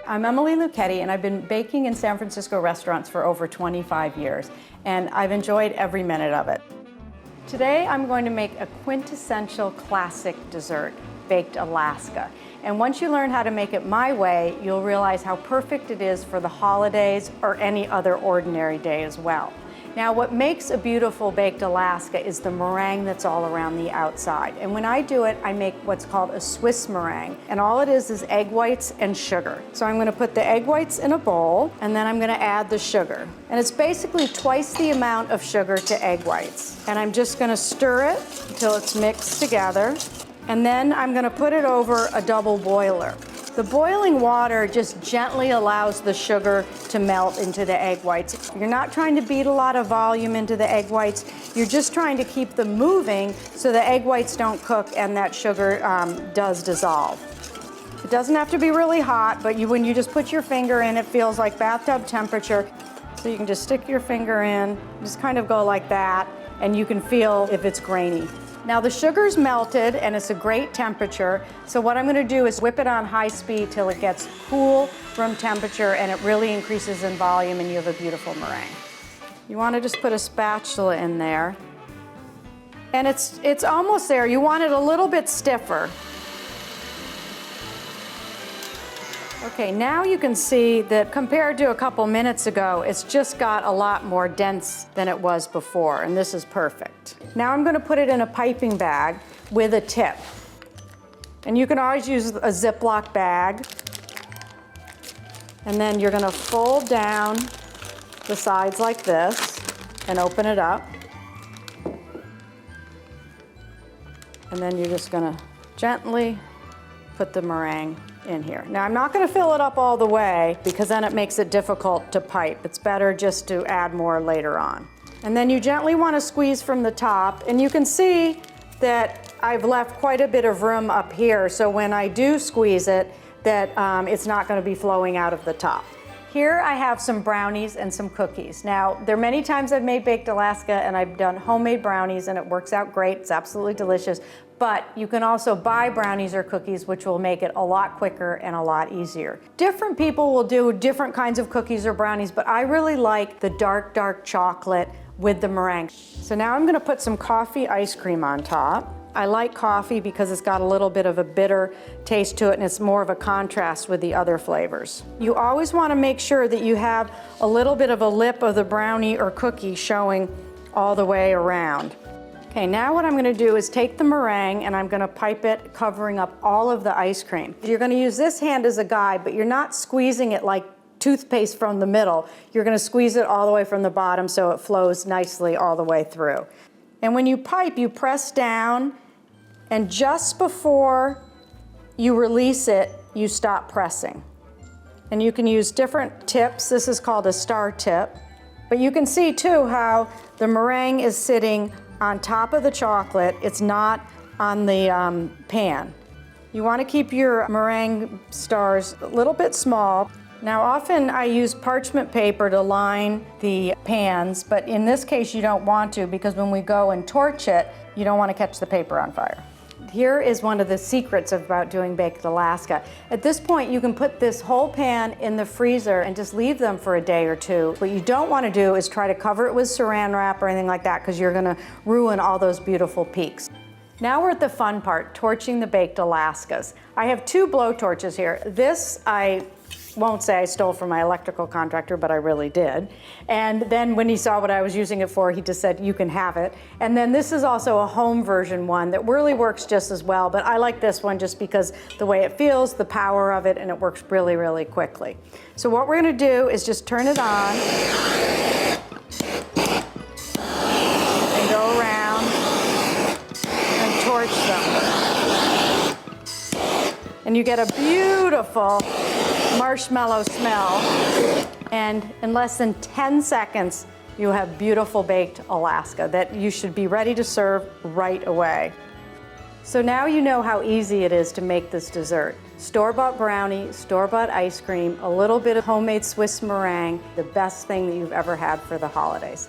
I'm Emily Luchetti, and I've been baking in San Francisco restaurants for over 25 years, and I've enjoyed every minute of it. Today, I'm going to make a quintessential classic dessert, baked Alaska. And once you learn how to make it my way, you'll realize how perfect it is for the holidays or any other ordinary day as well. Now, what makes a beautiful baked Alaska is the meringue that's all around the outside. And when I do it, I make what's called a Swiss meringue. And all it is egg whites and sugar. So I'm gonna put the egg whites in a bowl, and then I'm gonna add the sugar. And it's basically twice the amount of sugar to egg whites. And I'm just gonna stir it until it's mixed together. And then I'm gonna put it over a double boiler. The boiling water just gently allows the sugar to melt into the egg whites. You're not trying to beat a lot of volume into the egg whites. You're just trying to keep them moving so the egg whites don't cook and that sugar does dissolve. It doesn't have to be really hot, but when you just put your finger in, it feels like bathtub temperature. So you can just stick your finger in, just kind of go like that, and you can feel if it's grainy. Now the sugar's melted and it's a great temperature, so what I'm gonna do is whip it on high speed till it gets cool room temperature and it really increases in volume and you have a beautiful meringue. You wanna just put a spatula in there. And it's almost there. You want it a little bit stiffer. Okay, now you can see that compared to a couple minutes ago, it's just got a lot more dense than it was before, and this is perfect. Now I'm gonna put it in a piping bag with a tip. And you can always use a Ziploc bag. And then you're gonna fold down the sides like this and open it up. And then you're just gonna gently put the meringue in here. Now I'm not going to fill it up all the way because then it makes it difficult to pipe. It's better just to add more later on. And then you gently want to squeeze from the top, and you can see that I've left quite a bit of room up here, so when I do squeeze it, that it's not going to be flowing out of the top. Here I have some brownies and some cookies. Now, there are many times I've made baked Alaska and I've done homemade brownies and it works out great. It's absolutely delicious. But you can also buy brownies or cookies, which will make it a lot quicker and a lot easier. Different people will do different kinds of cookies or brownies, but I really like the dark chocolate with the meringue. So now I'm gonna put some coffee ice cream on top. I like coffee because it's got a little bit of a bitter taste to it and it's more of a contrast with the other flavors. You always want to make sure that you have a little bit of a lip of the brownie or cookie showing all the way around. Okay, now what I'm going to do is take the meringue and I'm going to pipe it, covering up all of the ice cream. You're going to use this hand as a guide, but you're not squeezing it like toothpaste from the middle. You're going to squeeze it all the way from the bottom so it flows nicely all the way through. And when you pipe, you press down, and just before you release it, you stop pressing. And you can use different tips. This is called a star tip. But you can see too how the meringue is sitting on top of the chocolate. It's not on the pan. You want to keep your meringue stars a little bit small. Now often I use parchment paper to line the pans, but in this case you don't want to because when we go and torch it, you don't want to catch the paper on fire. Here is one of the secrets about doing baked Alaska. At this point, you can put this whole pan in the freezer and just leave them for a day or two. What you don't want to do is try to cover it with saran wrap or anything like that because you're going to ruin all those beautiful peaks. Now we're at the fun part, torching the baked Alaskas. I have two blow torches here. This I won't say I stole from my electrical contractor, but I really did. And then when he saw what I was using it for, he just said, you can have it. And then this is also a home version one that really works just as well, but I like this one just because the way it feels, the power of it, and it works really, really quickly. So what we're gonna do is just turn it on and go around and torch them. And you get a beautiful marshmallow smell, and in less than 10 seconds, you have beautiful baked Alaska that you should be ready to serve right away. So now you know how easy it is to make this dessert. Store-bought brownie, store-bought ice cream, a little bit of homemade Swiss meringue, the best thing that you've ever had for the holidays.